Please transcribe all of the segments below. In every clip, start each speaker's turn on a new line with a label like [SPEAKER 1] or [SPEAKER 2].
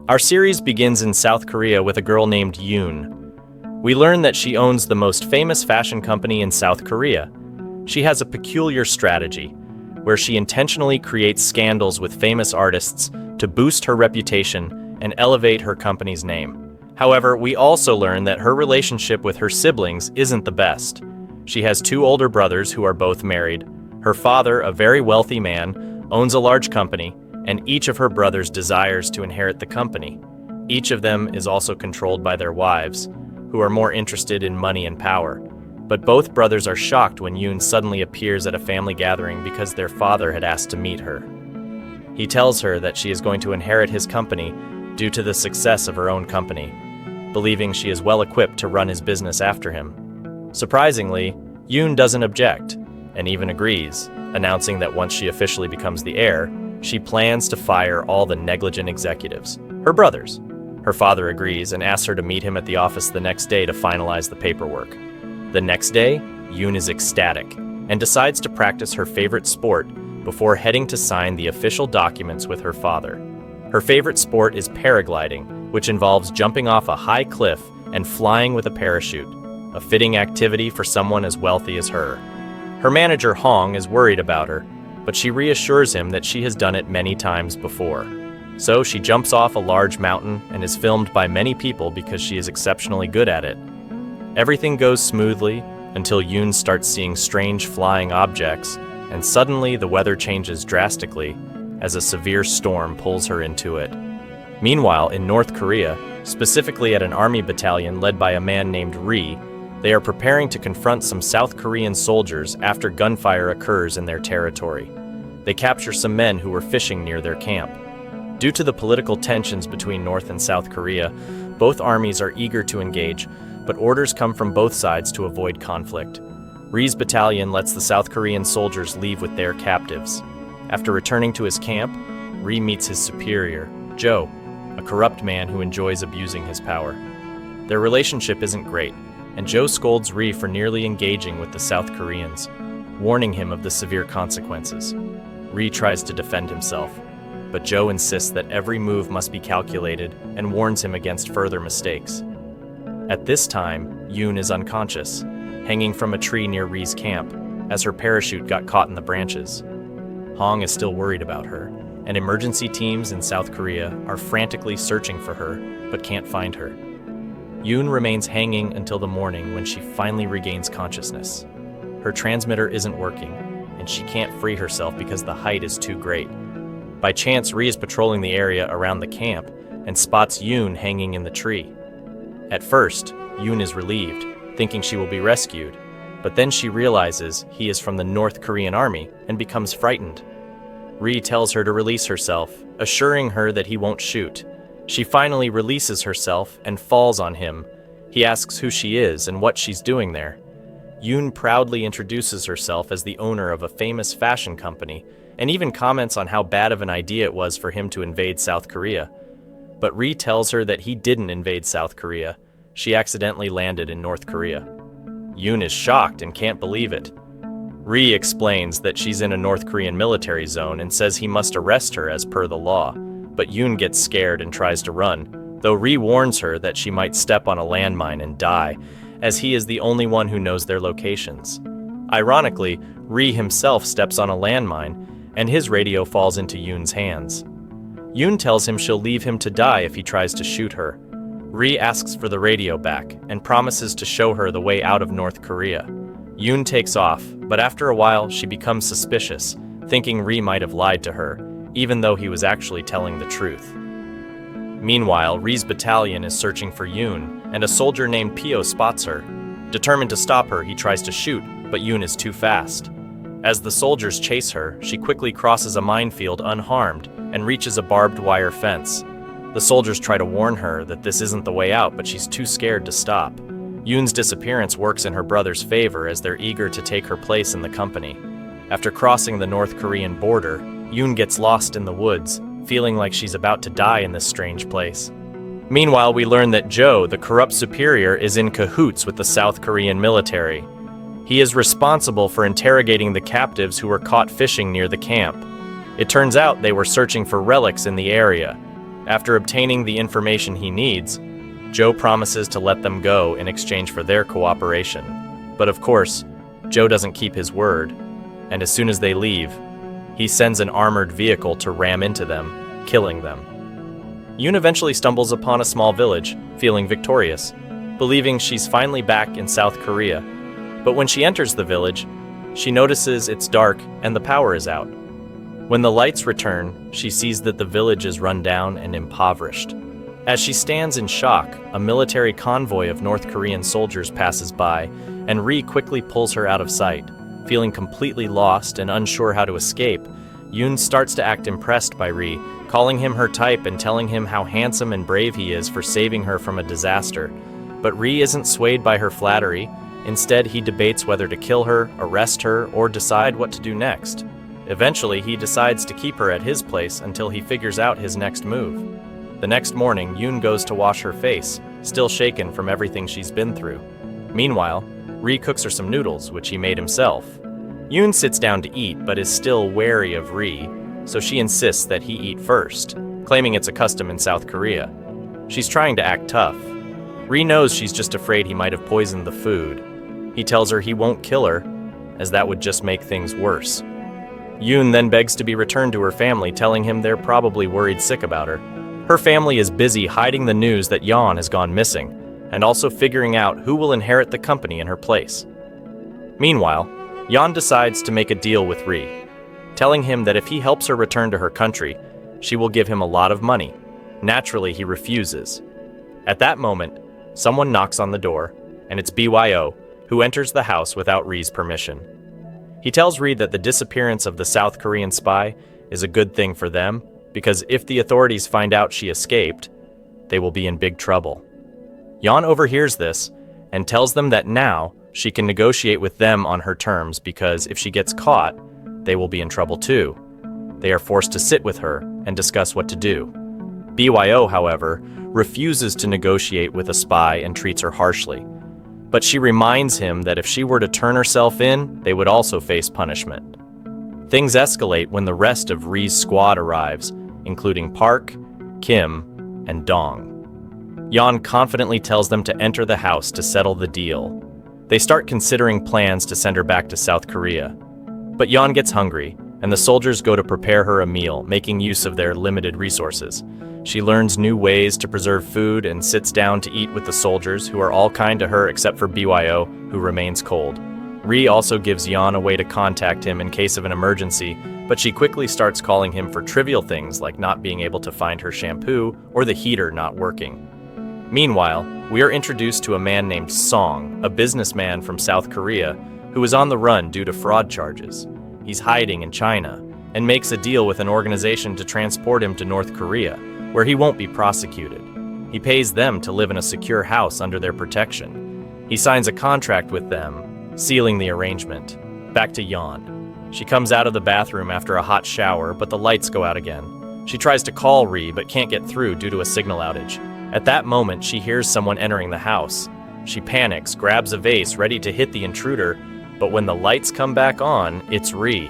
[SPEAKER 1] Our series begins in South Korea with a girl named Yoon. We learn that she owns the most famous fashion company in South Korea. She has a peculiar strategy, where she intentionally creates scandals with famous artists to boost her reputation and elevate her company's name. However, we also learn that her relationship with her siblings isn't the best. She has two older brothers who are both married. Her father, a very wealthy man, owns a large company, and each of her brothers desires to inherit the company. Each of them is also controlled by their wives, who are more interested in money and power. But both brothers are shocked when Yoon suddenly appears at a family gathering because their father had asked to meet her. He tells her that she is going to inherit his company due to the success of her own company, believing she is well equipped to run his business after him. Surprisingly, Yoon doesn't object, and even agrees, announcing that once she officially becomes the heir, she plans to fire all the negligent executives, her brothers. Her father agrees and asks her to meet him at the office the next day to finalize the paperwork. The next day, Yoon is ecstatic and decides to practice her favorite sport before heading to sign the official documents with her father. Her favorite sport is paragliding, which involves jumping off a high cliff and flying with a parachute, a fitting activity for someone as wealthy as her. Her manager, Hong, is worried about her, but she reassures him that she has done it many times before. So she jumps off a large mountain and is filmed by many people because she is exceptionally good at it. Everything goes smoothly until Yoon starts seeing strange flying objects, and suddenly the weather changes drastically as a severe storm pulls her into it. Meanwhile, in North Korea, specifically at an army battalion led by a man named Ri, they are preparing to confront some South Korean soldiers after gunfire occurs in their territory. They capture some men who were fishing near their camp. Due to the political tensions between North and South Korea, both armies are eager to engage, but orders come from both sides to avoid conflict. Ri's battalion lets the South Korean soldiers leave with their captives. After returning to his camp, Ri meets his superior, Jo, a corrupt man who enjoys abusing his power. Their relationship isn't great, and Jo scolds Ri for nearly engaging with the South Koreans, warning him of the severe consequences. Ri tries to defend himself, but Jo insists that every move must be calculated and warns him against further mistakes. At this time, Yoon is unconscious, hanging from a tree near Ri's camp, as her parachute got caught in the branches. Hong is still worried about her, and emergency teams in South Korea are frantically searching for her, but can't find her. Yoon remains hanging until the morning when she finally regains consciousness. Her transmitter isn't working, and she can't free herself because the height is too great. By chance, Ri is patrolling the area around the camp and spots Yoon hanging in the tree. At first, Yoon is relieved, thinking she will be rescued, but then she realizes he is from the North Korean army and becomes frightened. Ri tells her to release herself, assuring her that he won't shoot. She finally releases herself and falls on him. He asks who she is and what she's doing there. Yoon proudly introduces herself as the owner of a famous fashion company and even comments on how bad of an idea it was for him to invade South Korea. But Ri tells her that he didn't invade South Korea. She accidentally landed in North Korea. Yoon is shocked and can't believe it. Ri explains that she's in a North Korean military zone and says he must arrest her as per the law. But Yoon gets scared and tries to run, though Ri warns her that she might step on a landmine and die, as he is the only one who knows their locations. Ironically, Ri himself steps on a landmine, and his radio falls into Yoon's hands. Yoon tells him she'll leave him to die if he tries to shoot her. Ri asks for the radio back and promises to show her the way out of North Korea. Yoon takes off, but after a while she becomes suspicious, thinking Ri might have lied to her, even though he was actually telling the truth. Meanwhile, Ri's battalion is searching for Yoon, and a soldier named Pio spots her. Determined to stop her, he tries to shoot, but Yoon is too fast. As the soldiers chase her, she quickly crosses a minefield unharmed and reaches a barbed wire fence. The soldiers try to warn her that this isn't the way out, but she's too scared to stop. Yoon's disappearance works in her brother's favor as they're eager to take her place in the company. After crossing the North Korean border, Yoon gets lost in the woods, feeling like she's about to die in this strange place. Meanwhile, we learn that Jo, the corrupt superior, is in cahoots with the South Korean military. He is responsible for interrogating the captives who were caught fishing near the camp. It turns out they were searching for relics in the area. After obtaining the information he needs, Joe promises to let them go in exchange for their cooperation. But of course, Joe doesn't keep his word, and as soon as they leave, he sends an armored vehicle to ram into them, killing them. Yoon eventually stumbles upon a small village, feeling victorious, believing she's finally back in South Korea. But when she enters the village, she notices it's dark and the power is out. When the lights return, she sees that the village is run down and impoverished. As she stands in shock, a military convoy of North Korean soldiers passes by, and Ri quickly pulls her out of sight. Feeling completely lost and unsure how to escape, Yoon starts to act impressed by Ri, calling him her type and telling him how handsome and brave he is for saving her from a disaster. But Ri isn't swayed by her flattery. Instead, he debates whether to kill her, arrest her, or decide what to do next. Eventually, he decides to keep her at his place until he figures out his next move. The next morning, Yoon goes to wash her face, still shaken from everything she's been through. Meanwhile, Ri cooks her some noodles, which he made himself. Yoon sits down to eat, but is still wary of Ri, so she insists that he eat first, claiming it's a custom in South Korea. She's trying to act tough. Ri knows she's just afraid he might have poisoned the food. He tells her he won't kill her, as that would just make things worse. Yoon then begs to be returned to her family, telling him they're probably worried sick about her. Her family is busy hiding the news that Yeon has gone missing, and also figuring out who will inherit the company in her place. Meanwhile, Yeon decides to make a deal with Ri, telling him that if he helps her return to her country, she will give him a lot of money. Naturally, he refuses. At that moment, someone knocks on the door, and it's BYO, who enters the house without Ri's permission. He tells Ri that the disappearance of the South Korean spy is a good thing for them, because if the authorities find out she escaped, they will be in big trouble. Yeon overhears this and tells them that now she can negotiate with them on her terms, because if she gets caught, they will be in trouble too. They are forced to sit with her and discuss what to do. BYO, however, refuses to negotiate with a spy and treats her harshly. But she reminds him that if she were to turn herself in, they would also face punishment. Things escalate when the rest of Ri's squad arrives, including Park, Kim, and Dong. Yeon confidently tells them to enter the house to settle the deal. They start considering plans to send her back to South Korea. But Yeon gets hungry, and the soldiers go to prepare her a meal, making use of their limited resources. She learns new ways to preserve food and sits down to eat with the soldiers, who are all kind to her except for BYO, who remains cold. Ri also gives Yeon a way to contact him in case of an emergency, but she quickly starts calling him for trivial things like not being able to find her shampoo or the heater not working. Meanwhile, we are introduced to a man named Song, a businessman from South Korea, who is on the run due to fraud charges. He's hiding in China and makes a deal with an organization to transport him to North Korea, where he won't be prosecuted. He pays them to live in a secure house under their protection. He signs a contract with them, sealing the arrangement. Back to Yeon. She comes out of the bathroom after a hot shower, but the lights go out again. She tries to call Ri, but can't get through due to a signal outage. At that moment, she hears someone entering the house. She panics, grabs a vase, ready to hit the intruder, but when the lights come back on, it's Ri.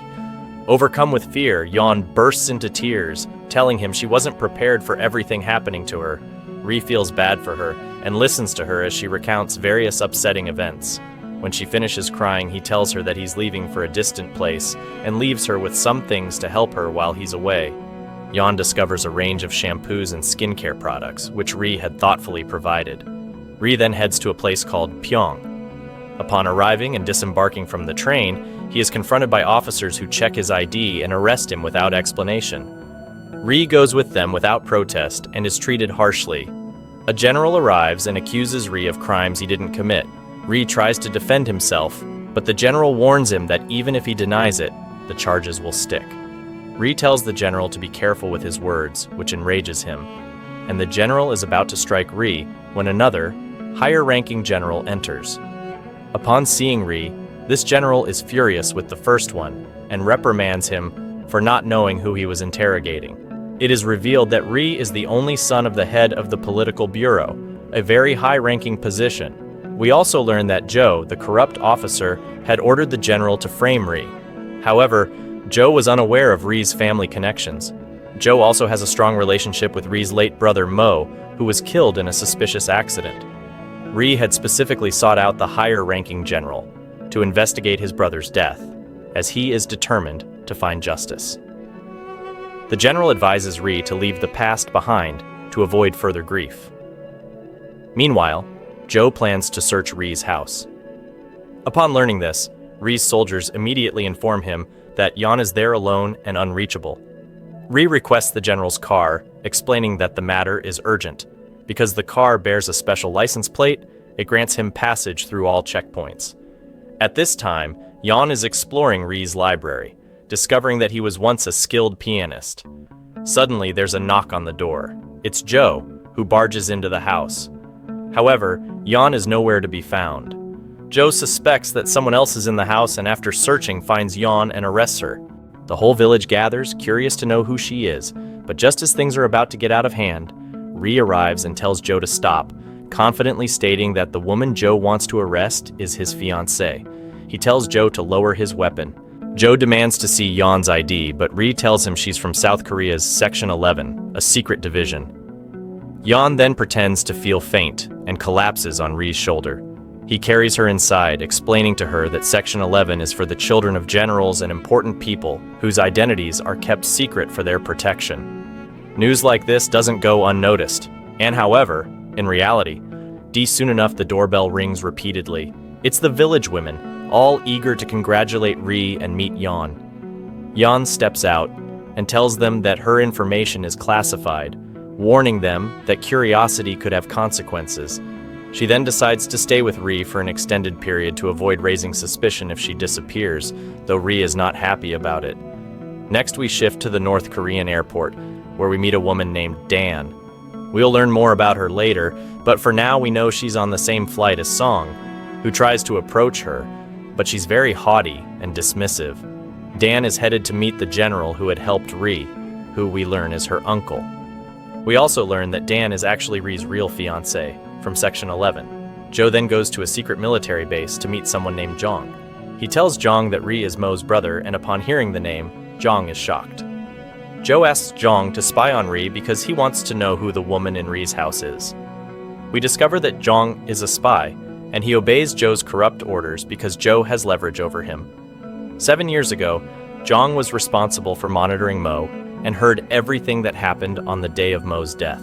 [SPEAKER 1] Overcome with fear, Yeon bursts into tears, telling him she wasn't prepared for everything happening to her. Ri feels bad for her and listens to her as she recounts various upsetting events. When she finishes crying, he tells her that he's leaving for a distant place and leaves her with some things to help her while he's away. Yeon discovers a range of shampoos and skincare products, which Ri had thoughtfully provided. Ri then heads to a place called Pyeong. Upon arriving and disembarking from the train, he is confronted by officers who check his ID and arrest him without explanation. Ri goes with them without protest and is treated harshly. A general arrives and accuses Ri of crimes he didn't commit. Ri tries to defend himself, but the general warns him that even if he denies it, the charges will stick. Ri tells the general to be careful with his words, which enrages him, and the general is about to strike Ri when another, higher-ranking general enters. Upon seeing Ri, this general is furious with the first one and reprimands him for not knowing who he was interrogating. It is revealed that Ri is the only son of the head of the political bureau, a very high-ranking position. We also learn that Joe, the corrupt officer, had ordered the general to frame Ri. However, Joe was unaware of Ri's family connections. Joe also has a strong relationship with Rhee's late brother Mo, who was killed in a suspicious accident. Rhee had specifically sought out the higher-ranking general to investigate his brother's death, as he is determined to find justice. The general advises Rhee to leave the past behind to avoid further grief. Meanwhile, Joe plans to search Rhee's house. Upon learning this, Rhee's soldiers immediately inform him that Jan is there alone and unreachable. Rhee requests the general's car, explaining that the matter is urgent. Because the car bears a special license plate, it grants him passage through all checkpoints. At this time, Jan is exploring Rhee's library, discovering that he was once a skilled pianist. Suddenly, there's a knock on the door. It's Joe, who barges into the house. However, Jan is nowhere to be found. Joe suspects that someone else is in the house and after searching finds Jan and arrests her. The whole village gathers, curious to know who she is, but just as things are about to get out of hand, Rhee arrives and tells Joe to stop, confidently stating that the woman Joe wants to arrest is his fiancée. He tells Joe to lower his weapon. Joe demands to see Jan's ID, but Rhee tells him she's from South Korea's Section 11, a secret division. Jan then pretends to feel faint and collapses on Rhee's shoulder. He carries her inside, explaining to her that Section 11 is for the children of generals and important people whose identities are kept secret for their protection. News like this doesn't go unnoticed, and however, in reality, soon enough the doorbell rings repeatedly. It's the village women, all eager to congratulate Rhee and meet Jan. Jan steps out and tells them that her information is classified, warning them that curiosity could have consequences. She then decides to stay with Rhee for an extended period to avoid raising suspicion if she disappears, though Rhee is not happy about it. Next we shift to the North Korean airport, where we meet a woman named Dan. We'll learn more about her later, but for now we know she's on the same flight as Song, who tries to approach her, but she's very haughty and dismissive. Dan is headed to meet the general who had helped Rhee, who we learn is her uncle. We also learn that Dan is actually Rhee's real fiancé, from Section 11. Joe then goes to a secret military base to meet someone named Jong. He tells Jong that Rhee is Mo's brother, and upon hearing the name, Jong is shocked. Joe asks Jong to spy on Rhee because he wants to know who the woman in Rhee's house is. We discover that Jong is a spy, and he obeys Joe's corrupt orders because Joe has leverage over him. 7 years ago, Jong was responsible for monitoring Mo and heard everything that happened on the day of Mo's death.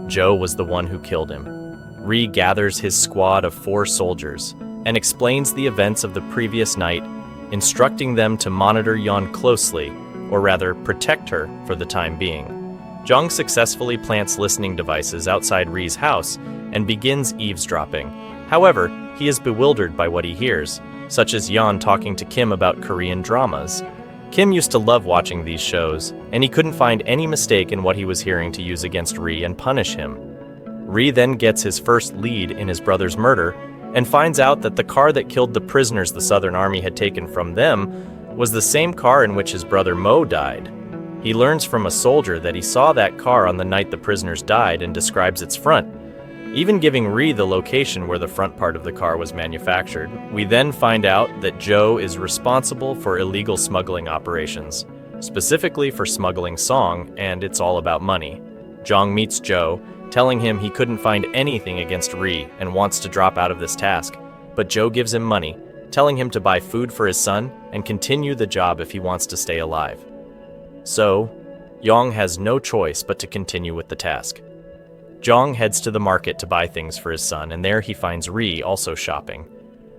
[SPEAKER 1] Joe was the one who killed him. Rhee gathers his squad of 4 soldiers and explains the events of the previous night, instructing them to monitor Jan closely, or rather protect her for the time being. Jong successfully plants listening devices outside Rhee's house and begins eavesdropping. However, he is bewildered by what he hears, such as Jan talking to Kim about Korean dramas. Kim used to love watching these shows, and he couldn't find any mistake in what he was hearing to use against Rhee and punish him. Rhee then gets his first lead in his brother's murder and finds out that the car that killed the prisoners the Southern Army had taken from them was the same car in which his brother Mo died. He learns from a soldier that he saw that car on the night the prisoners died and describes its front, even giving Rhee the location where the front part of the car was manufactured. We then find out that Joe is responsible for illegal smuggling operations, specifically for smuggling Song, and it's all about money. Jong meets Joe, telling him he couldn't find anything against Rhee and wants to drop out of this task, but Joe gives him money, telling him to buy food for his son and continue the job if he wants to stay alive. So, Jong has no choice but to continue with the task. Jong heads to the market to buy things for his son, and there he finds Rhee also shopping.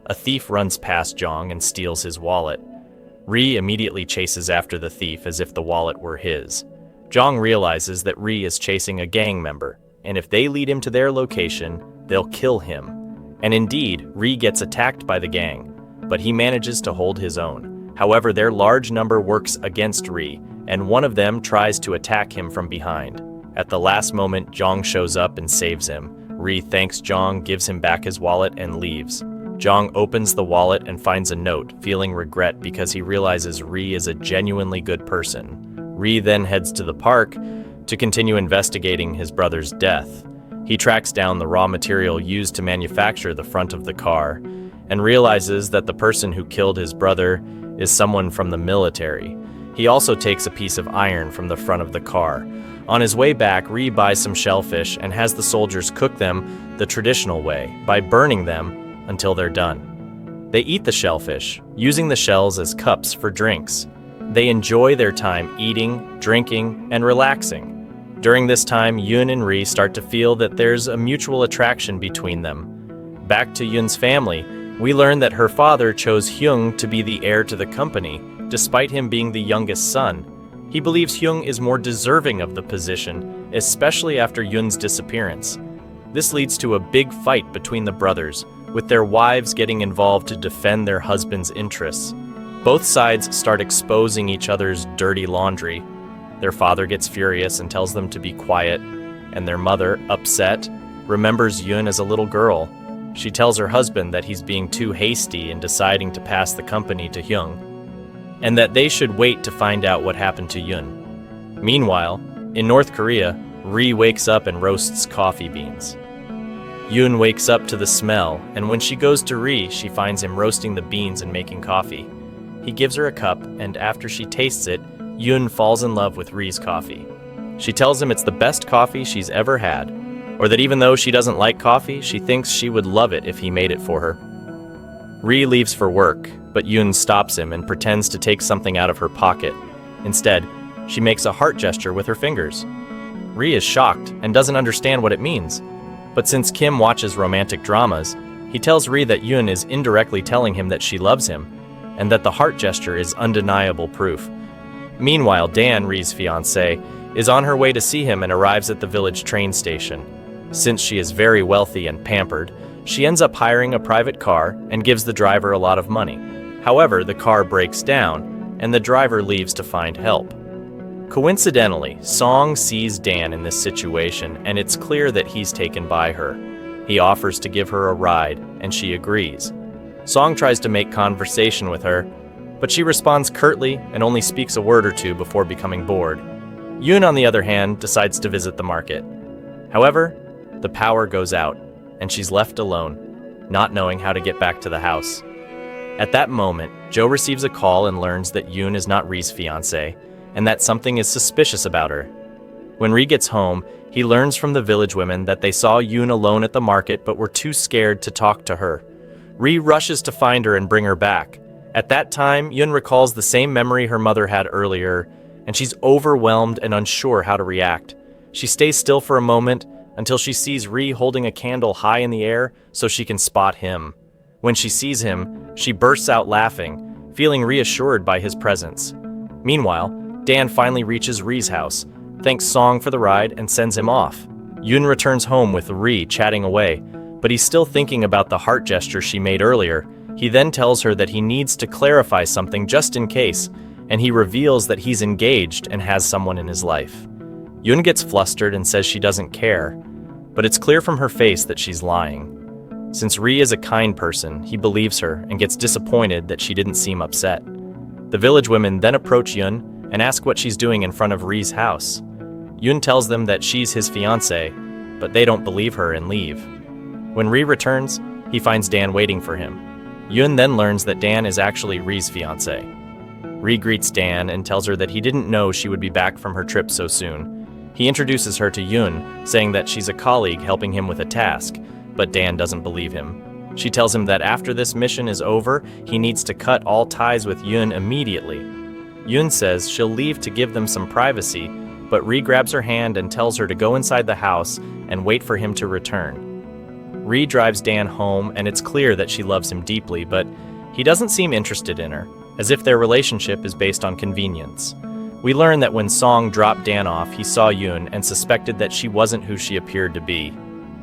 [SPEAKER 1] A thief runs past Jong and steals his wallet. Rhee immediately chases after the thief as if the wallet were his. Jong realizes that Rhee is chasing a gang member, and if they lead him to their location, they'll kill him. And indeed, Rhee gets attacked by the gang, but he manages to hold his own. However, their large number works against Rhee, and one of them tries to attack him from behind. At the last moment, Jong shows up and saves him. Rhee thanks Jong, gives him back his wallet, and leaves. Jong opens the wallet and finds a note, feeling regret because he realizes Rhee is a genuinely good person. Rhee then heads to the park to continue investigating his brother's death. He tracks down the raw material used to manufacture the front of the car and realizes that the person who killed his brother is someone from the military. He also takes a piece of iron from the front of the car. On his way back, Ri buys some shellfish and has the soldiers cook them the traditional way, by burning them until they're done. They eat the shellfish, using the shells as cups for drinks. They enjoy their time eating, drinking, and relaxing. During this time, Yoon and Ri start to feel that there's a mutual attraction between them. Back to Yoon's family, we learn that her father chose Hyung to be the heir to the company, despite him being the youngest son. He believes Hyung is more deserving of the position, especially after Yoon's disappearance. This leads to a big fight between the brothers, with their wives getting involved to defend their husbands' interests. Both sides start exposing each other's dirty laundry. Their father gets furious and tells them to be quiet, and their mother, upset, remembers Yoon as a little girl. She tells her husband that he's being too hasty in deciding to pass the company to Hyung, and that they should wait to find out what happened to Yoon. Meanwhile, in North Korea, Ri wakes up and roasts coffee beans. Yoon wakes up to the smell, and when she goes to Ri, she finds him roasting the beans and making coffee. He gives her a cup, and after she tastes it, Yoon falls in love with Ri's coffee. She tells him it's the best coffee she's ever had, or that even though she doesn't like coffee, she thinks she would love it if he made it for her. Ri leaves for work, but Yoon stops him and pretends to take something out of her pocket. Instead, she makes a heart gesture with her fingers. Ri is shocked and doesn't understand what it means. But since Kim watches romantic dramas, he tells Ri that Yoon is indirectly telling him that she loves him, and that the heart gesture is undeniable proof. Meanwhile, Dan, Ri's fiancée, is on her way to see him and arrives at the village train station. Since she is very wealthy and pampered, she ends up hiring a private car and gives the driver a lot of money. However, the car breaks down, and the driver leaves to find help. Coincidentally, Song sees Dan in this situation, and it's clear that he's taken by her. He offers to give her a ride, and she agrees. Song tries to make conversation with her, but she responds curtly and only speaks a word or two before becoming bored. Yoon, on the other hand, decides to visit the market. However, the power goes out, and she's left alone, not knowing how to get back to the house. At that moment, Jo receives a call and learns that Yoon is not Ri's fiancé, and that something is suspicious about her. When Ri gets home, he learns from the village women that they saw Yoon alone at the market but were too scared to talk to her. Ri rushes to find her and bring her back. At that time, Yoon recalls the same memory her mother had earlier, and she's overwhelmed and unsure how to react. She stays still for a moment until she sees Ri holding a candle high in the air so she can spot him. When she sees him, she bursts out laughing, feeling reassured by his presence. Meanwhile, Dan finally reaches Ri's house, thanks Song for the ride, and sends him off. Yoon returns home with Ri chatting away, but he's still thinking about the heart gesture she made earlier. He then tells her that he needs to clarify something just in case, and he reveals that he's engaged and has someone in his life. Yoon gets flustered and says she doesn't care, but it's clear from her face that she's lying. Since Ri is a kind person, he believes her and gets disappointed that she didn't seem upset. The village women then approach Yoon and ask what she's doing in front of Ri's house. Yoon tells them that she's his fiancée, but they don't believe her and leave. When Ri returns, he finds Dan waiting for him. Yoon then learns that Dan is actually Ri's fiancé. Ri greets Dan and tells her that he didn't know she would be back from her trip so soon. He introduces her to Yoon, saying that she's a colleague helping him with a task, but Dan doesn't believe him. She tells him that after this mission is over, he needs to cut all ties with Yoon immediately. Yoon says she'll leave to give them some privacy, but Ri grabs her hand and tells her to go inside the house and wait for him to return. Ri drives Dan home, and it's clear that she loves him deeply, but he doesn't seem interested in her, as if their relationship is based on convenience. We learn that when Song dropped Dan off, he saw Yoon and suspected that she wasn't who she appeared to be.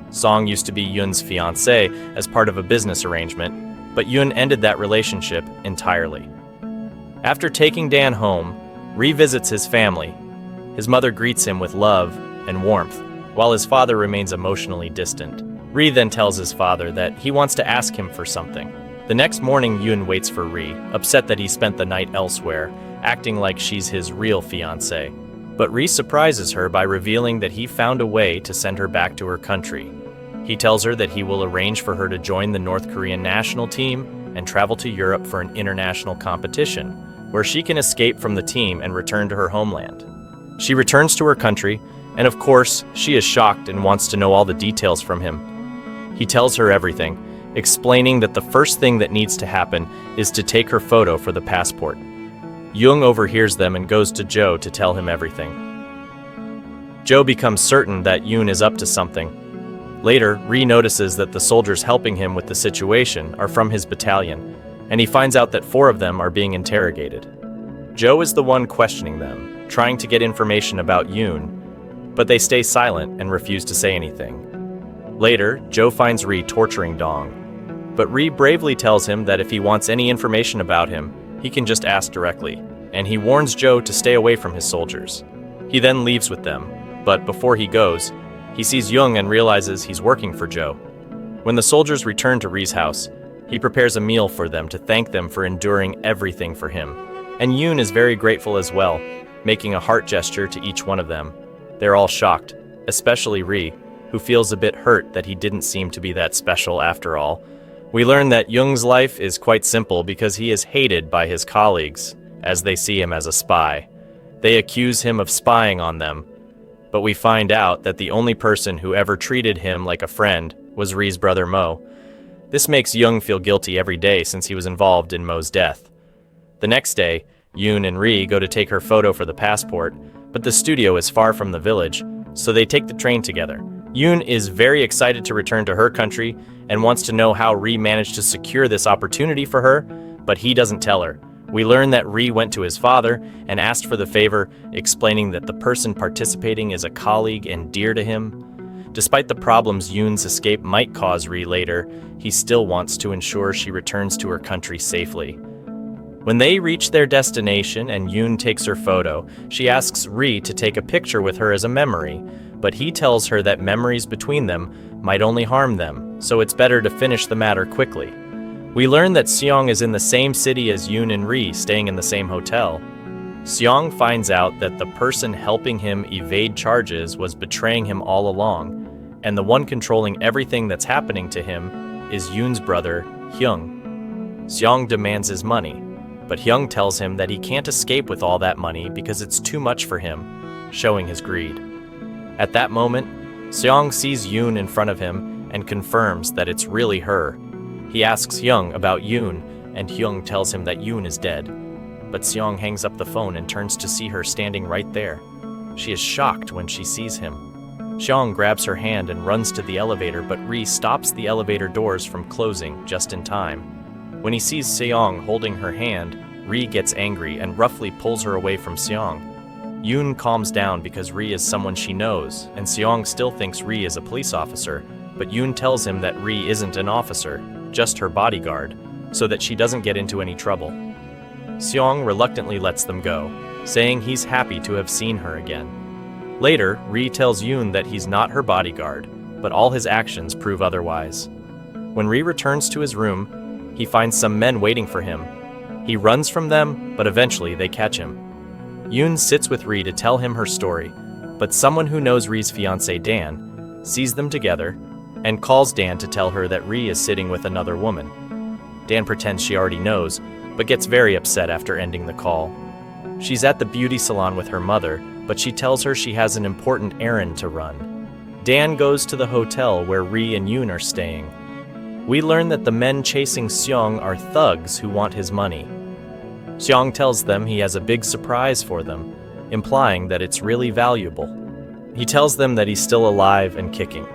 [SPEAKER 1] Song used to be Yoon's fiancée as part of a business arrangement, but Yoon ended that relationship entirely. After taking Dan home, Ri visits his family. His mother greets him with love and warmth, while his father remains emotionally distant. Ri then tells his father that he wants to ask him for something. The next morning, Yoon waits for Ri, upset that he spent the night elsewhere, acting like she's his real fiancée. But Ri surprises her by revealing that he found a way to send her back to her country. He tells her that he will arrange for her to join the North Korean national team and travel to Europe for an international competition. where she can escape from the team and return to her homeland. She returns to her country, and of course, she is shocked and wants to know all the details from him. He tells her everything, explaining that the first thing that needs to happen is to take her photo for the passport. Jung overhears them and goes to Joe to tell him everything. Joe becomes certain that Yoon is up to something. Later, Ri notices that the soldiers helping him with the situation are from his battalion, and he finds out that 4 of them are being interrogated. Joe is the one questioning them, trying to get information about Yoon, but they stay silent and refuse to say anything. Later, Joe finds Ri torturing Dong, but Ri bravely tells him that if he wants any information about him, he can just ask directly, and he warns Joe to stay away from his soldiers. He then leaves with them, but before he goes, he sees Jung and realizes he's working for Joe. When the soldiers return to Ri's house, he prepares a meal for them to thank them for enduring everything for him, and Yoon is very grateful as well, making a heart gesture to each one of them. They're all shocked, especially Ri, who feels a bit hurt that he didn't seem to be that special after all. We learn that Jung's life is quite simple because he is hated by his colleagues, as they see him as a spy. They accuse him of spying on them, but we find out that the only person who ever treated him like a friend was Ri's brother Mo. This makes Jung feel guilty every day since he was involved in Mo's death. The next day, Yoon and Ri go to take her photo for the passport, but the studio is far from the village, so they take the train together. Yoon is very excited to return to her country and wants to know how Ri managed to secure this opportunity for her, but he doesn't tell her. We learn that Ri went to his father and asked for the favor, explaining that the person participating is a colleague and dear to him. Despite the problems Yoon's escape might cause Ri later, he still wants to ensure she returns to her country safely. When they reach their destination and Yoon takes her photo, she asks Ri to take a picture with her as a memory, but he tells her that memories between them might only harm them, so it's better to finish the matter quickly. We learn that Seong is in the same city as Yoon and Ri, staying in the same hotel. Seong finds out that the person helping him evade charges was betraying him all along, and the one controlling everything that's happening to him is Yoon's brother, Hyung. Seong demands his money, but Hyung tells him that he can't escape with all that money because it's too much for him, showing his greed. At that moment, Seong sees Yoon in front of him and confirms that it's really her. He asks Hyung about Yoon, and Hyung tells him that Yoon is dead. But Seong hangs up the phone and turns to see her standing right there. She is shocked when she sees him. Seong grabs her hand and runs to the elevator, but Ri stops the elevator doors from closing just in time. When he sees Seong holding her hand, Ri gets angry and roughly pulls her away from Seong. Yoon calms down because Ri is someone she knows, and Seong still thinks Ri is a police officer, but Yoon tells him that Ri isn't an officer, just her bodyguard, so that she doesn't get into any trouble. Seong reluctantly lets them go, saying he's happy to have seen her again. Later, Ri tells Yoon that he's not her bodyguard, but all his actions prove otherwise. When Ri returns to his room, he finds some men waiting for him. He runs from them, but eventually they catch him. Yoon sits with Ri to tell him her story, but someone who knows Ri's fiancé Dan sees them together and calls Dan to tell her that Ri is sitting with another woman. Dan pretends she already knows, but gets very upset after ending the call. She's at the beauty salon with her mother, but she tells her she has an important errand to run. Dan goes to the hotel where Ri and Yoon are staying. We learn that the men chasing Seong are thugs who want his money. Seong tells them he has a big surprise for them, implying that it's really valuable. He tells them that he's still alive and kicking.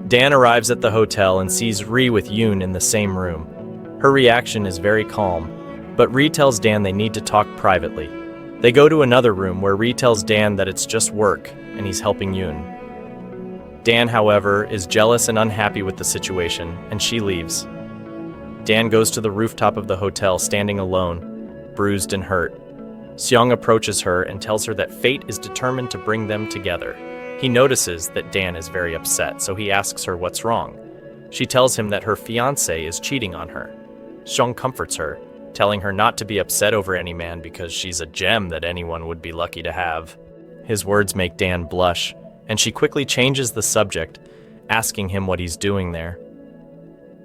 [SPEAKER 1] Dan arrives at the hotel and sees Ri with Yoon in the same room. Her reaction is very calm, but Ri tells Dan they need to talk privately. They go to another room where Ri tells Dan that it's just work and he's helping Yoon. Dan, however, is jealous and unhappy with the situation, and she leaves. Dan goes to the rooftop of the hotel standing alone, bruised and hurt. Seong approaches her and tells her that fate is determined to bring them together. He notices that Dan is very upset, so he asks her what's wrong. She tells him that her fiancé is cheating on her. Seong comforts her, telling her not to be upset over any man because she's a gem that anyone would be lucky to have. His words make Dan blush, and she quickly changes the subject, asking him what he's doing there.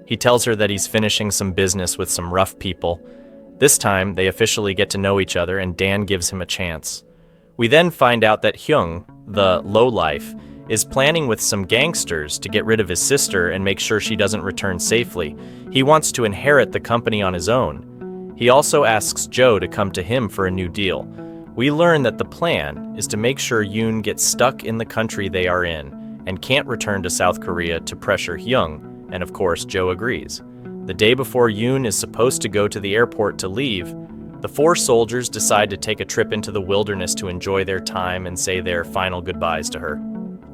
[SPEAKER 1] He tells her that he's finishing some business with some rough people, This time, they officially get to know each other and Dan gives him a chance. We then find out that Hyung, the lowlife, is planning with some gangsters to get rid of his sister and make sure she doesn't return safely. He wants to inherit the company on his own. He also asks Jo to come to him for a new deal. We learn that the plan is to make sure Yoon gets stuck in the country they are in and can't return to South Korea to pressure Hyung, and of course Jo agrees. The day before Yoon is supposed to go to the airport to leave, the four soldiers decide to take a trip into the wilderness to enjoy their time and say their final goodbyes to her.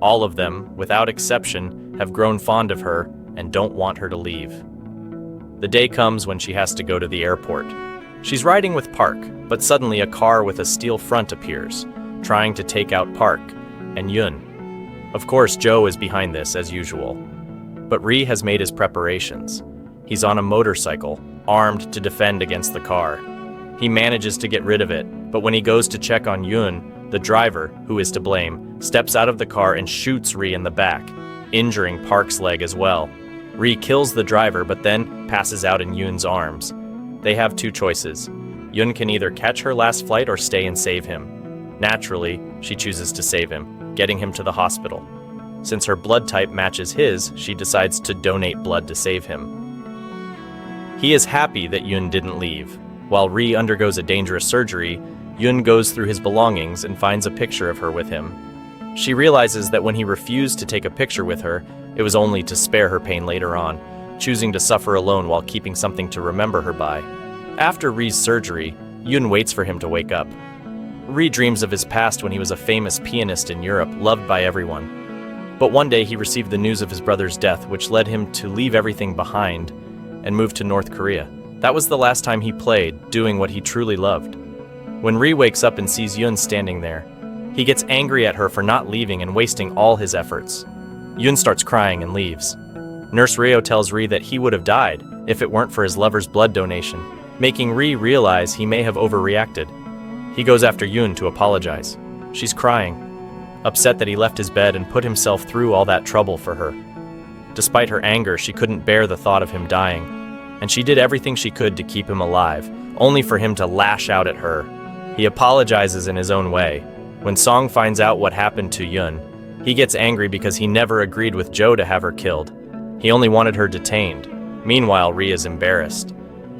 [SPEAKER 1] All of them, without exception, have grown fond of her and don't want her to leave. The day comes when she has to go to the airport. She's riding with Park, but suddenly a car with a steel front appears, trying to take out Park and Yoon. Of course, Jo is behind this, as usual. But Ri has made his preparations. He's on a motorcycle, armed to defend against the car. He manages to get rid of it, but when he goes to check on Yoon, the driver, who is to blame, steps out of the car and shoots Ri in the back, injuring Park's leg as well. Ri kills the driver but then passes out in Yoon's arms. They have two choices. Yoon can either catch her last flight or stay and save him. Naturally, she chooses to save him, getting him to the hospital. Since her blood type matches his, she decides to donate blood to save him. He is happy that Yoon didn't leave. While Ri undergoes a dangerous surgery, Yoon goes through his belongings and finds a picture of her with him. She realizes that when he refused to take a picture with her, it was only to spare her pain later on, choosing to suffer alone while keeping something to remember her by. After Ri's surgery, Yoon waits for him to wake up. Ri dreams of his past when he was a famous pianist in Europe, loved by everyone. But one day he received the news of his brother's death, which led him to leave everything behind and move to North Korea. That was the last time he played, doing what he truly loved. When Ri wakes up and sees Yoon standing there, he gets angry at her for not leaving and wasting all his efforts. Yoon starts crying and leaves. Nurse Ryo tells Ri that he would have died if it weren't for his lover's blood donation, making Ri realize he may have overreacted. He goes after Yoon to apologize. She's crying, upset that he left his bed and put himself through all that trouble for her. Despite her anger, she couldn't bear the thought of him dying, and she did everything she could to keep him alive, only for him to lash out at her. He apologizes in his own way. When Song finds out what happened to Yoon, he gets angry because he never agreed with Jo to have her killed. He only wanted her detained. Meanwhile, Ri is embarrassed,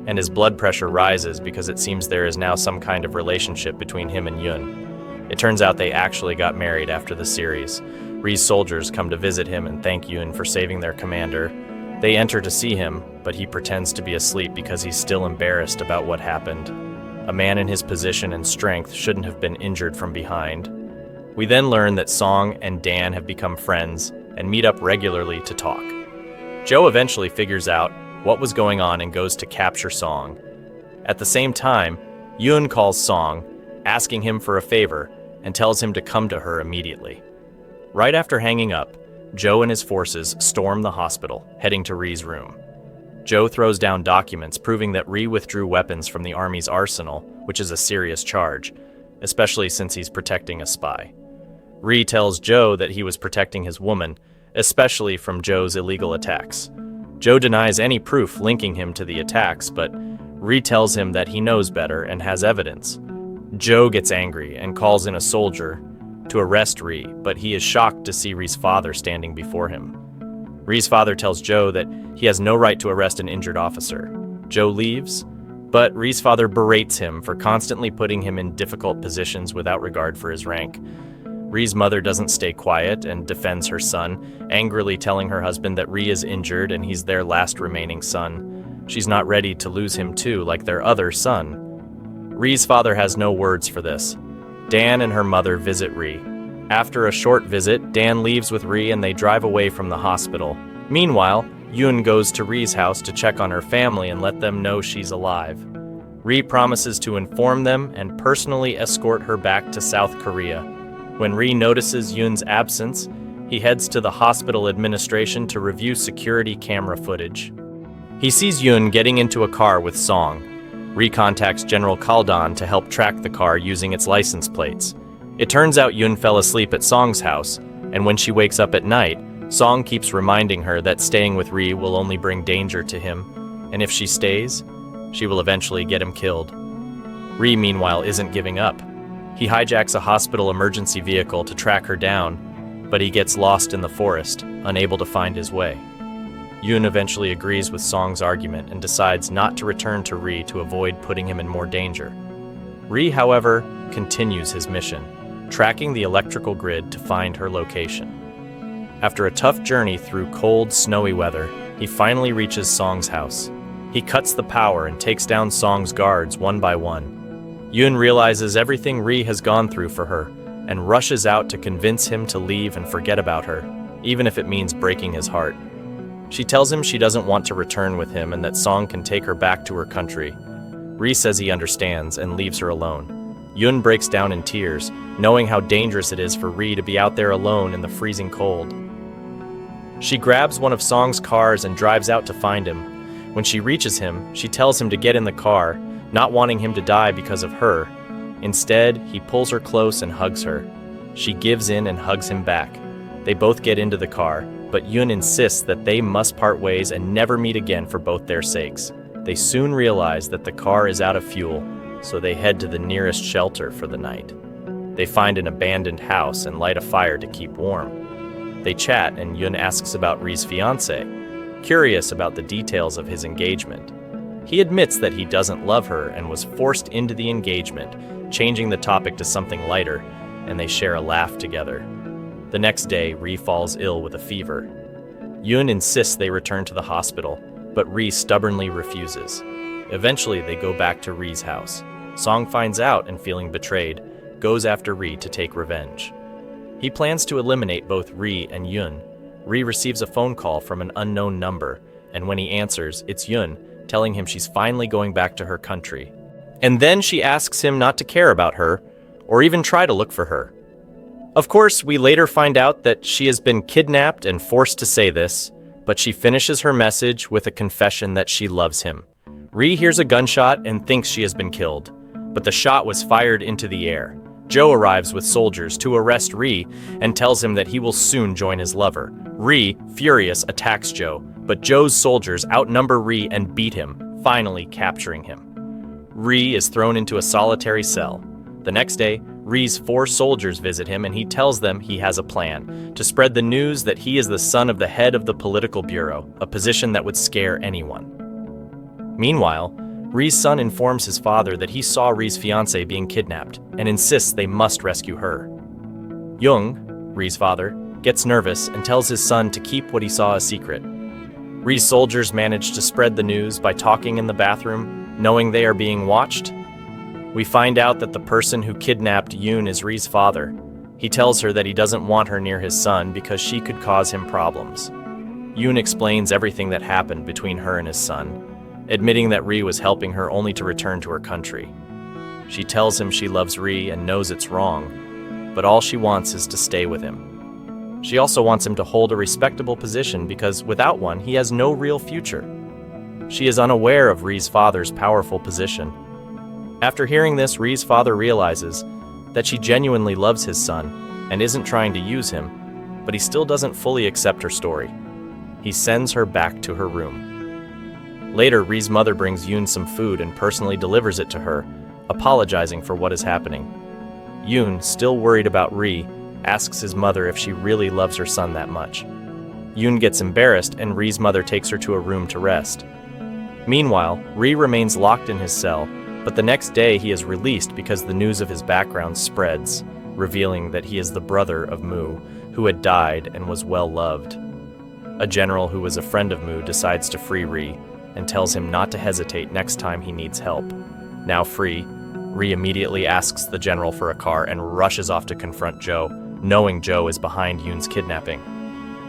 [SPEAKER 1] and his blood pressure rises because it seems there is now some kind of relationship between him and Yoon. It turns out they actually got married after the series. Ri's soldiers come to visit him and thank Yoon for saving their commander. They enter to see him, but he pretends to be asleep because he's still embarrassed about what happened. A man in his position and strength shouldn't have been injured from behind. We then learn that Song and Dan have become friends and meet up regularly to talk. Jo eventually figures out what was going on and goes to capture Song. At the same time, Yoon calls Song, asking him for a favor, and tells him to come to her immediately. Right after hanging up, Jo and his forces storm the hospital, heading to Ri's room. Jo throws down documents proving that Ri withdrew weapons from the army's arsenal, which is a serious charge, especially since he's protecting a spy. Ri tells Jo that he was protecting his woman, especially from Jo's illegal attacks. Jo denies any proof linking him to the attacks, but Ri tells him that he knows better and has evidence. Jo gets angry and calls in a soldier to arrest Ri, but he is shocked to see Ri's father standing before him. Ri's father tells Jo that he has no right to arrest an injured officer. Jo leaves, but Ri's father berates him for constantly putting him in difficult positions without regard for his rank. Ri's mother doesn't stay quiet and defends her son, angrily telling her husband that Ri is injured and he's their last remaining son. She's not ready to lose him too, like their other son. Ri's father has no words for this. Dan and her mother visit Ri. After a short visit, Dan leaves with Ri and they drive away from the hospital. Meanwhile, Yoon goes to Ri's house to check on her family and let them know she's alive. Ri promises to inform them and personally escort her back to South Korea. When Ri notices Yoon's absence, he heads to the hospital administration to review security camera footage. He sees Yoon getting into a car with Song. Ri contacts General Kaldon to help track the car using its license plates. It turns out Yoon fell asleep at Song's house, and when she wakes up at night, Song keeps reminding her that staying with Ri will only bring danger to him, and if she stays, She will eventually get him killed. Ri, meanwhile, isn't giving up. He hijacks a hospital emergency vehicle to track her down, but he gets lost in the forest, unable to find his way. Yoon eventually agrees with Song's argument and decides not to return to Ri to avoid putting him in more danger. Ri, however, continues his mission, tracking the electrical grid to find her location. After a tough journey through cold, snowy weather, he finally reaches Song's house. He cuts the power and takes down Song's guards one by one. Yoon realizes everything Ri has gone through for her and rushes out to convince him to leave and forget about her, even if it means breaking his heart. She tells him she doesn't want to return with him and that Song can take her back to her country. Ri says he understands and leaves her alone. Yoon breaks down in tears, knowing how dangerous it is for Ri to be out there alone in the freezing cold. She grabs one of Song's cars and drives out to find him. When she reaches him, she tells him to get in the car, not wanting him to die because of her. Instead, he pulls her close and hugs her. She gives in and hugs him back. They both get into the car, but Yoon insists that they must part ways and never meet again for both their sakes. They soon realize that the car is out of fuel, so they head to the nearest shelter for the night. They find an abandoned house and light a fire to keep warm. They chat and Yoon asks about Ri's fiancé, curious about the details of his engagement. He admits that he doesn't love her and was forced into the engagement, changing the topic to something lighter, and they share a laugh together. The next day, Ri falls ill with a fever. Yoon insists they return to the hospital, but Ri stubbornly refuses. Eventually, they go back to Ri's house. Song finds out and, feeling betrayed, goes after Ri to take revenge. He plans to eliminate both Ri and Yoon. Ri receives a phone call from an unknown number, and when he answers, it's Yoon, telling him she's finally going back to her country. And then she asks him not to care about her, or even try to look for her. Of course, we later find out that she has been kidnapped and forced to say this, but she finishes her message with a confession that she loves him. Ri hears a gunshot and thinks she has been killed, but the shot was fired into the air. Joe arrives with soldiers to arrest Ri and tells him that he will soon join his lover. Ri, furious, attacks Joe, but Joe's soldiers outnumber Ri and beat him, finally capturing him. Ri is thrown into a solitary cell. The next day, Ri's 4 soldiers visit him and he tells them he has a plan to spread the news that he is the son of the head of the political bureau, a position that would scare anyone. Meanwhile, Ri's son informs his father that he saw Ri's fiancée being kidnapped and insists they must rescue her. Young, Ri's father, gets nervous and tells his son to keep what he saw a secret. Ri's soldiers manage to spread the news by talking in the bathroom, knowing they are being watched. We find out that the person who kidnapped Yoon is Ri's father. He tells her that he doesn't want her near his son because she could cause him problems. Yoon explains everything that happened between her and his son, admitting that Ri was helping her only to return to her country. She tells him she loves Ri and knows it's wrong, but all she wants is to stay with him. She also wants him to hold a respectable position because without one, he has no real future. She is unaware of Ri's father's powerful position. After hearing this, Ri's father realizes that she genuinely loves his son and isn't trying to use him, but he still doesn't fully accept her story. He sends her back to her room. Later, Ri's mother brings Yoon some food and personally delivers it to her, apologizing for what is happening. Yoon, still worried about Ri, asks his mother if she really loves her son that much. Yoon gets embarrassed and Ri's mother takes her to a room to rest. Meanwhile, Ri remains locked in his cell, but the next day he is released because the news of his background spreads, revealing that he is the brother of Mu, who had died and was well loved. A general who was a friend of Mu decides to free Ri and tells him not to hesitate next time he needs help. Now free, Ri immediately asks the general for a car and rushes off to confront Joe, knowing Joe is behind Yoon's kidnapping.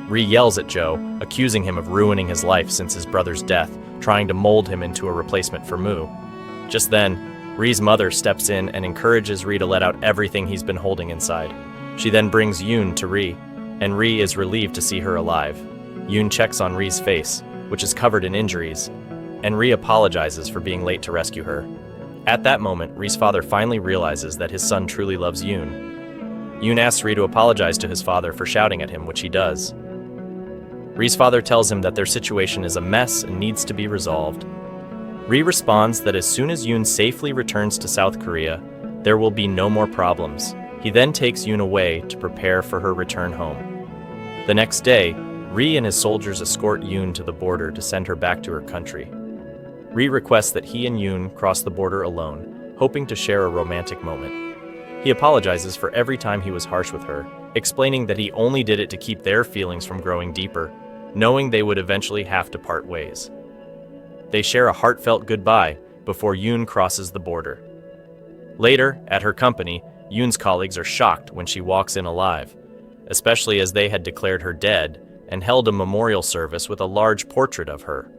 [SPEAKER 1] Ri yells at Joe, accusing him of ruining his life since his brother's death, trying to mold him into a replacement for Mu. Just then, Ri's mother steps in and encourages Ri to let out everything he's been holding inside. She then brings Yoon to Ri, and Ri is relieved to see her alive. Yoon checks on Ri's face, which is covered in injuries, and Ri apologizes for being late to rescue her. At that moment, Ri's father finally realizes that his son truly loves Yoon. Yoon asks Ri to apologize to his father for shouting at him, which he does. Ri's father tells him that their situation is a mess and needs to be resolved. Ri responds that as soon as Yoon safely returns to South Korea, there will be no more problems. He then takes Yoon away to prepare for her return home. The next day, Ri and his soldiers escort Yoon to the border to send her back to her country. Ri requests that he and Yoon cross the border alone, hoping to share a romantic moment. He apologizes for every time he was harsh with her, explaining that he only did it to keep their feelings from growing deeper, knowing they would eventually have to part ways. They share a heartfelt goodbye before Yoon crosses the border. Later, at her company, Yoon's colleagues are shocked when she walks in alive, especially as they had declared her dead and held a memorial service with a large portrait of her.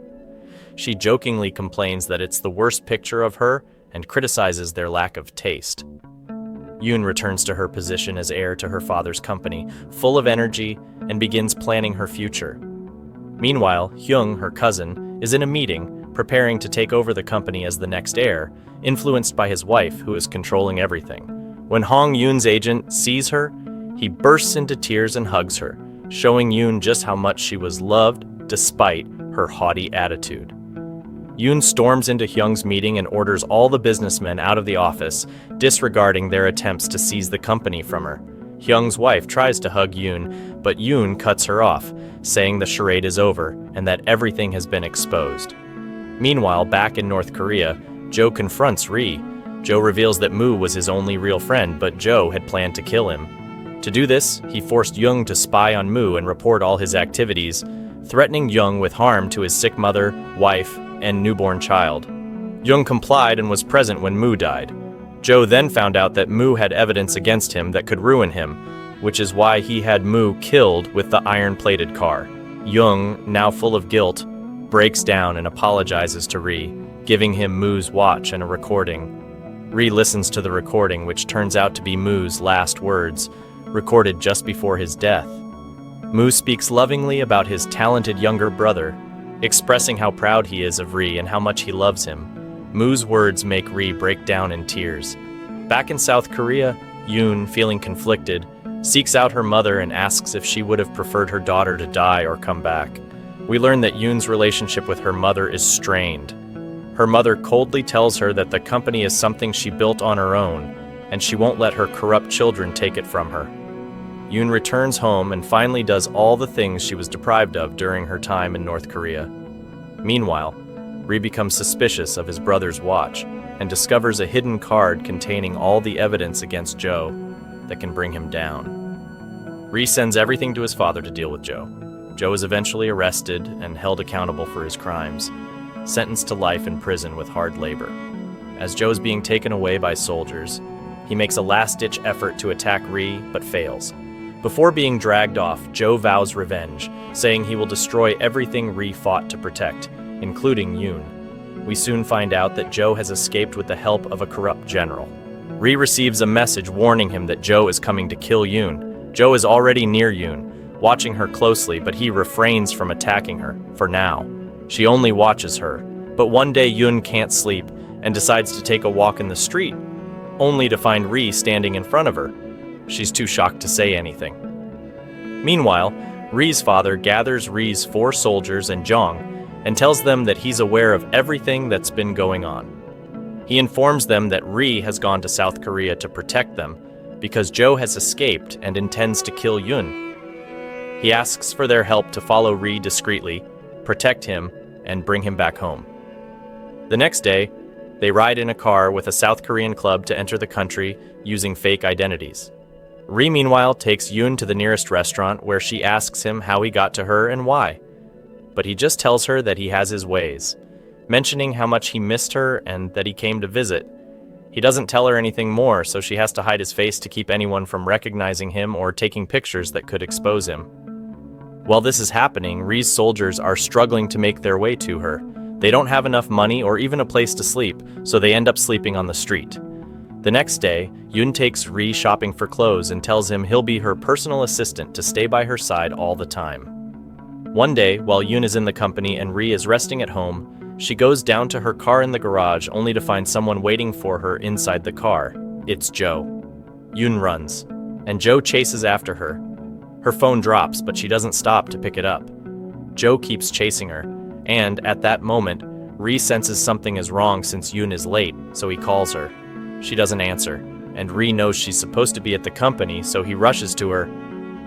[SPEAKER 1] She jokingly complains that it's the worst picture of her and criticizes their lack of taste. Yoon returns to her position as heir to her father's company, full of energy, and begins planning her future. Meanwhile, Hyung, her cousin, is in a meeting, preparing to take over the company as the next heir, influenced by his wife, who is controlling everything. When Hong Yoon's agent sees her, he bursts into tears and hugs her, showing Yoon just how much she was loved despite her haughty attitude. Yoon storms into Hyung's meeting and orders all the businessmen out of the office, disregarding their attempts to seize the company from her. Hyung's wife tries to hug Yoon, but Yoon cuts her off, saying the charade is over and that everything has been exposed. Meanwhile, back in North Korea, Jo confronts Ri. Jo reveals that Moo was his only real friend, but Jo had planned to kill him. To do this, he forced Young to spy on Moo and report all his activities, threatening Young with harm to his sick mother, wife, and newborn child. Young complied and was present when Moo died. Jo then found out that Moo had evidence against him that could ruin him, which is why he had Moo killed with the iron-plated car. Young, now full of guilt, breaks down and apologizes to Ri, giving him Moo's watch and a recording. Ri listens to the recording, which turns out to be Moo's last words, recorded just before his death. Moo speaks lovingly about his talented younger brother, expressing how proud he is of Ri and how much he loves him. Moo's words make Ri break down in tears. Back in South Korea, Yoon, feeling conflicted, seeks out her mother and asks if she would have preferred her daughter to die or come back. We learn that Yoon's relationship with her mother is strained. Her mother coldly tells her that the company is something she built on her own, and she won't let her corrupt children take it from her. Yoon returns home and finally does all the things she was deprived of during her time in North Korea. Meanwhile, Ri becomes suspicious of his brother's watch and discovers a hidden card containing all the evidence against Jo that can bring him down. Ri sends everything to his father to deal with Jo. Jo is eventually arrested and held accountable for his crimes, sentenced to life in prison with hard labor. As Jo is being taken away by soldiers, he makes a last-ditch effort to attack Ri but fails. Before being dragged off, Jo vows revenge, saying he will destroy everything Ri fought to protect, including Yoon. We soon find out that Jo has escaped with the help of a corrupt general. Ri receives a message warning him that Jo is coming to kill Yoon. Jo is already near Yoon, watching her closely, but he refrains from attacking her, for now. She only watches her, but one day Yoon can't sleep and decides to take a walk in the street, only to find Ri standing in front of her. She's too shocked to say anything. Meanwhile, Ri's father gathers Ri's 4 soldiers and Jong and tells them that he's aware of everything that's been going on. He informs them that Ri has gone to South Korea to protect them because Jo has escaped and intends to kill Yoon. He asks for their help to follow Ri discreetly, protect him, and bring him back home. The next day, they ride in a car with a South Korean club to enter the country using fake identities. Ri, meanwhile, takes Yoon to the nearest restaurant where she asks him how he got to her and why. But he just tells her that he has his ways, mentioning how much he missed her and that he came to visit. He doesn't tell her anything more, so she has to hide his face to keep anyone from recognizing him or taking pictures that could expose him. While this is happening, Ri's soldiers are struggling to make their way to her. They don't have enough money or even a place to sleep, so they end up sleeping on the street. The next day, Yoon takes Ri shopping for clothes and tells him he'll be her personal assistant to stay by her side all the time. One day, while Yoon is in the company and Ri is resting at home, she goes down to her car in the garage only to find someone waiting for her inside the car. It's Jo. Yoon runs, and Jo chases after her. Her phone drops, but she doesn't stop to pick it up. Jo keeps chasing her, and at that moment, Ri senses something is wrong since Yoon is late, so he calls her. She doesn't answer, and Ri knows she's supposed to be at the company, so he rushes to her.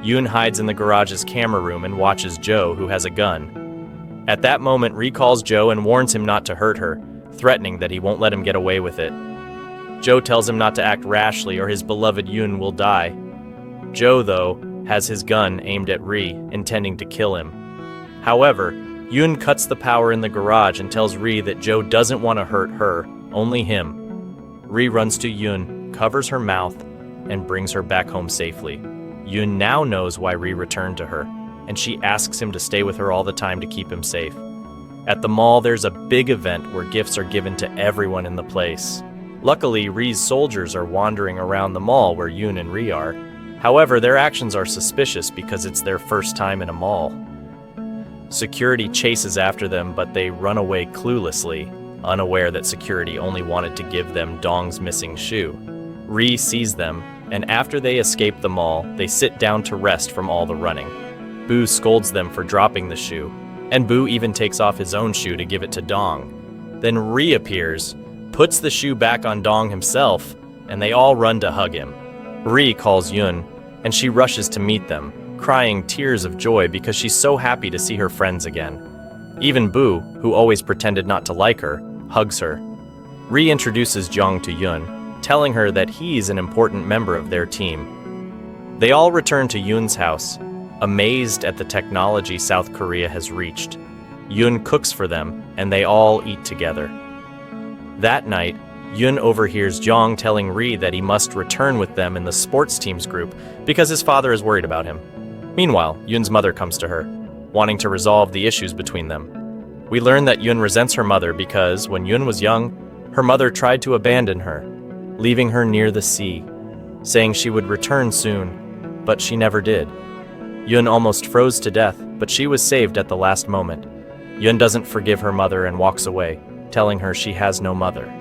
[SPEAKER 1] Yoon hides in the garage's camera room and watches Joe, who has a gun. At that moment, Ri calls Joe and warns him not to hurt her, threatening that he won't let him get away with it. Joe tells him not to act rashly or his beloved Yoon will die. Joe, though, has his gun aimed at Ri, intending to kill him. However, Yoon cuts the power in the garage and tells Ri that Joe doesn't want to hurt her, only him. Ri runs to Yoon, covers her mouth, and brings her back home safely. Yoon now knows why Ri returned to her, and she asks him to stay with her all the time to keep him safe. At the mall, there's a big event where gifts are given to everyone in the place. Luckily, Ri's soldiers are wandering around the mall where Yoon and Ri are. However, their actions are suspicious because it's their first time in a mall. Security chases after them, but they run away cluelessly, unaware that security only wanted to give them Dong's missing shoe. Ri sees them, and after they escape the mall, they sit down to rest from all the running. Boo scolds them for dropping the shoe, and Boo even takes off his own shoe to give it to Dong. Then Ri appears, puts the shoe back on Dong himself, and they all run to hug him. Ri calls Yoon, and she rushes to meet them, crying tears of joy because she's so happy to see her friends again. Even Boo, who always pretended not to like her, hugs her. Ri introduces Jong to Yoon, telling her that he's an important member of their team. They all return to Yoon's house, amazed at the technology South Korea has reached. Yoon cooks for them, and they all eat together. That night, Yoon overhears Jong telling Ri that he must return with them in the sports team's group because his father is worried about him. Meanwhile, Yoon's mother comes to her, wanting to resolve the issues between them. We learn that Yoon resents her mother because, when Yoon was young, her mother tried to abandon her, leaving her near the sea, saying she would return soon, but she never did. Yoon almost froze to death, but she was saved at the last moment. Yoon doesn't forgive her mother and walks away, telling her she has no mother.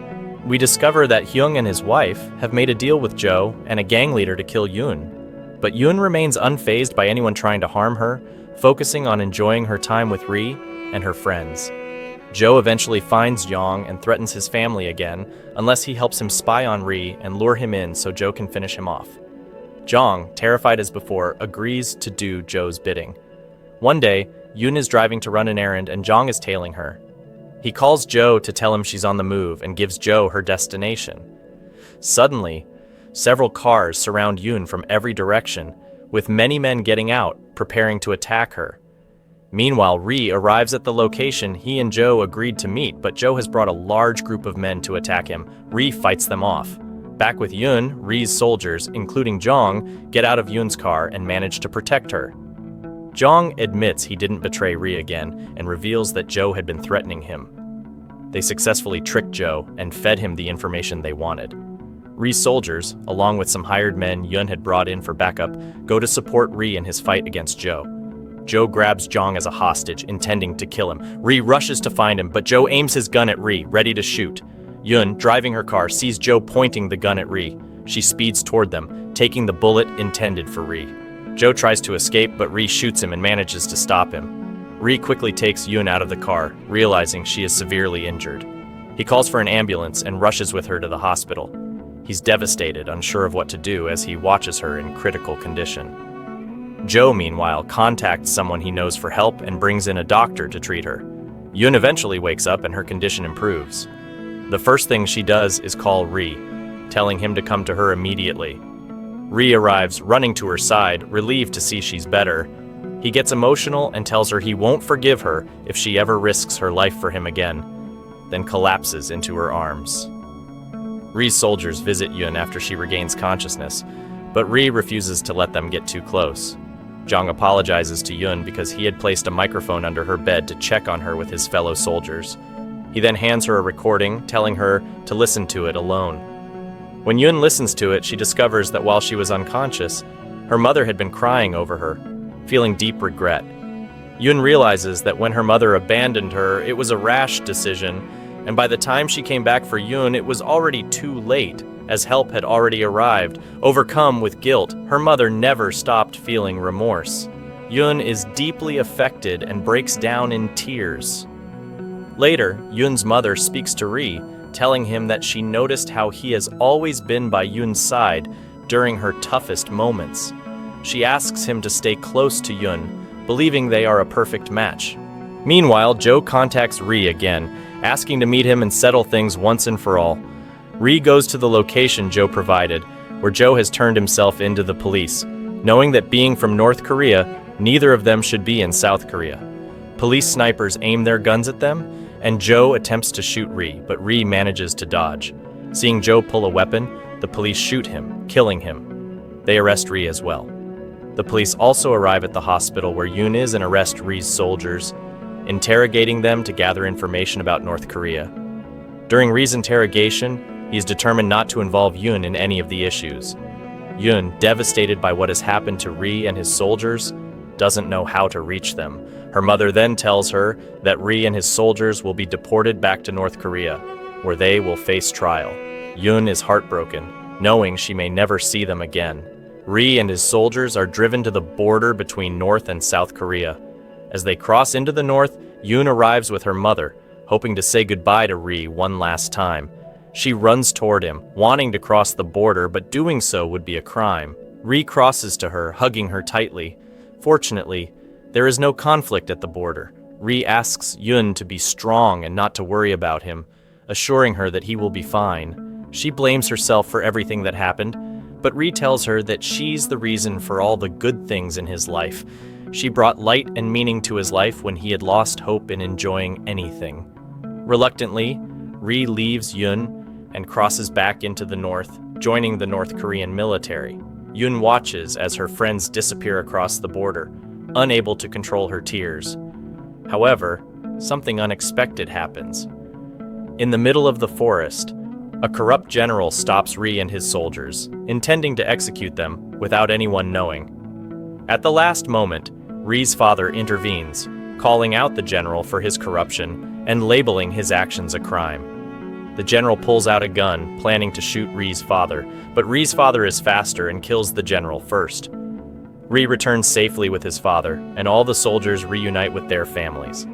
[SPEAKER 1] We discover that Hyung and his wife have made a deal with Joe and a gang leader to kill Yoon. But Yoon remains unfazed by anyone trying to harm her, focusing on enjoying her time with Ri and her friends. Joe eventually finds Jong and threatens his family again, unless he helps him spy on Ri and lure him in so Joe can finish him off. Jong, terrified as before, agrees to do Joe's bidding. One day, Yoon is driving to run an errand and Jong is tailing her. He calls Joe to tell him she's on the move and gives Joe her destination. Suddenly, several cars surround Yoon from every direction, with many men getting out, preparing to attack her. Meanwhile, Ri arrives at the location he and Joe agreed to meet, but Joe has brought a large group of men to attack him. Ri fights them off. Back with Yoon, Ri's soldiers, including Jong, get out of Yoon's car and manage to protect her. Jong admits he didn't betray Ri again and reveals that Joe had been threatening him. They successfully tricked Joe and fed him the information they wanted. Ri's soldiers, along with some hired men Yoon had brought in for backup, go to support Ri in his fight against Joe. Joe grabs Jong as a hostage, intending to kill him. Ri rushes to find him, but Joe aims his gun at Ri, ready to shoot. Yoon, driving her car, sees Joe pointing the gun at Ri. She speeds toward them, taking the bullet intended for Ri. Joe tries to escape, but Ri shoots him and manages to stop him. Ri quickly takes Yoon out of the car, realizing she is severely injured. He calls for an ambulance and rushes with her to the hospital. He's devastated, unsure of what to do as he watches her in critical condition. Joe, meanwhile, contacts someone he knows for help and brings in a doctor to treat her. Yoon eventually wakes up and her condition improves. The first thing she does is call Ri, telling him to come to her immediately. Ri arrives, running to her side, relieved to see she's better. He gets emotional and tells her he won't forgive her if she ever risks her life for him again, then collapses into her arms. Ri's soldiers visit Yoon after she regains consciousness, but Ri refuses to let them get too close. Jong apologizes to Yoon because he had placed a microphone under her bed to check on her with his fellow soldiers. He then hands her a recording, telling her to listen to it alone. When Yoon listens to it, she discovers that while she was unconscious, her mother had been crying over her, feeling deep regret. Yoon realizes that when her mother abandoned her, it was a rash decision, and by the time she came back for Yoon, it was already too late, as help had already arrived. Overcome with guilt, her mother never stopped feeling remorse. Yoon is deeply affected and breaks down in tears. Later, Yoon's mother speaks to Ri, telling him that she noticed how he has always been by Yoon's side during her toughest moments. She asks him to stay close to Yoon, believing they are a perfect match. Meanwhile, Jo contacts Ri again, asking to meet him and settle things once and for all. Ri goes to the location Jo provided, where Jo has turned himself into the police, knowing that being from North Korea, neither of them should be in South Korea. Police snipers aim their guns at them, and Jo attempts to shoot Ri, but Ri manages to dodge. Seeing Jo pull a weapon, the police shoot him, killing him. They arrest Ri as well. The police also arrive at the hospital where Yoon is and arrest Ri's soldiers, interrogating them to gather information about North Korea. During Ri's interrogation, he is determined not to involve Yoon in any of the issues. Yoon, devastated by what has happened to Ri and his soldiers, doesn't know how to reach them. Her mother then tells her that Ri and his soldiers will be deported back to North Korea, where they will face trial. Yoon is heartbroken, knowing she may never see them again. Ri and his soldiers are driven to the border between North and South Korea. As they cross into the north, Yoon arrives with her mother, hoping to say goodbye to Ri one last time. She runs toward him, wanting to cross the border, but doing so would be a crime. Ri crosses to her, hugging her tightly. Fortunately, there is no conflict at the border. Ri asks Yoon to be strong and not to worry about him, assuring her that he will be fine. She blames herself for everything that happened, but Ri tells her that she's the reason for all the good things in his life. She brought light and meaning to his life when he had lost hope in enjoying anything. Reluctantly, Ri leaves Yoon and crosses back into the north, joining the North Korean military. Yoon watches as her friends disappear across the border, unable to control her tears. However, something unexpected happens. In the middle of the forest, a corrupt general stops Ri and his soldiers, intending to execute them without anyone knowing. At the last moment, Ri's father intervenes, calling out the general for his corruption and labeling his actions a crime. The general pulls out a gun, planning to shoot Ri's father, but Ri's father is faster and kills the general first. Ri returns safely with his father, and all the soldiers reunite with their families.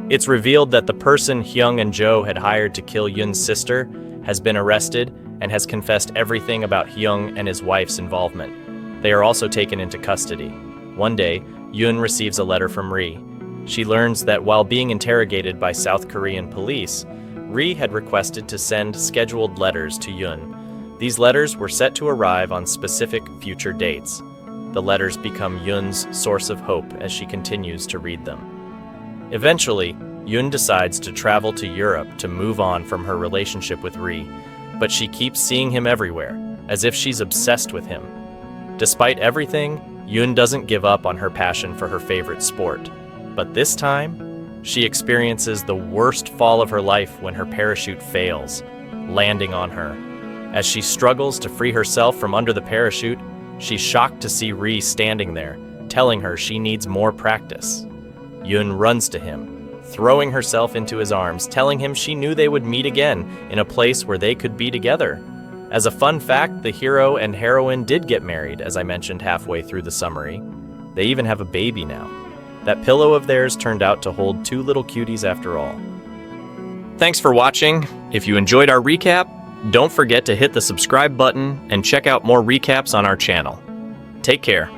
[SPEAKER 1] It's revealed that the person Hyung and Jo had hired to kill Yoon's sister has been arrested and has confessed everything about Hyung and his wife's involvement. They are also taken into custody. One day, Yoon receives a letter from Ri. She learns that while being interrogated by South Korean police, Ri had requested to send scheduled letters to Yoon. These letters were set to arrive on specific future dates. The letters become Yoon's source of hope as she continues to read them. Eventually, Yoon decides to travel to Europe to move on from her relationship with Ri, but she keeps seeing him everywhere, as if she's obsessed with him. Despite everything, Yoon doesn't give up on her passion for her favorite sport. But this time, she experiences the worst fall of her life when her parachute fails, landing on her. As she struggles to free herself from under the parachute, she's shocked to see Ri standing there, telling her she needs more practice. Yoon runs to him, throwing herself into his arms, telling him she knew they would meet again in a place where they could be together. As a fun fact, the hero and heroine did get married, as I mentioned halfway through the summary. They even have a baby now. That pillow of theirs turned out to hold 2 little cuties after all. Thanks for watching. If you enjoyed our recap, don't forget to hit the subscribe button and check out more recaps on our channel. Take care.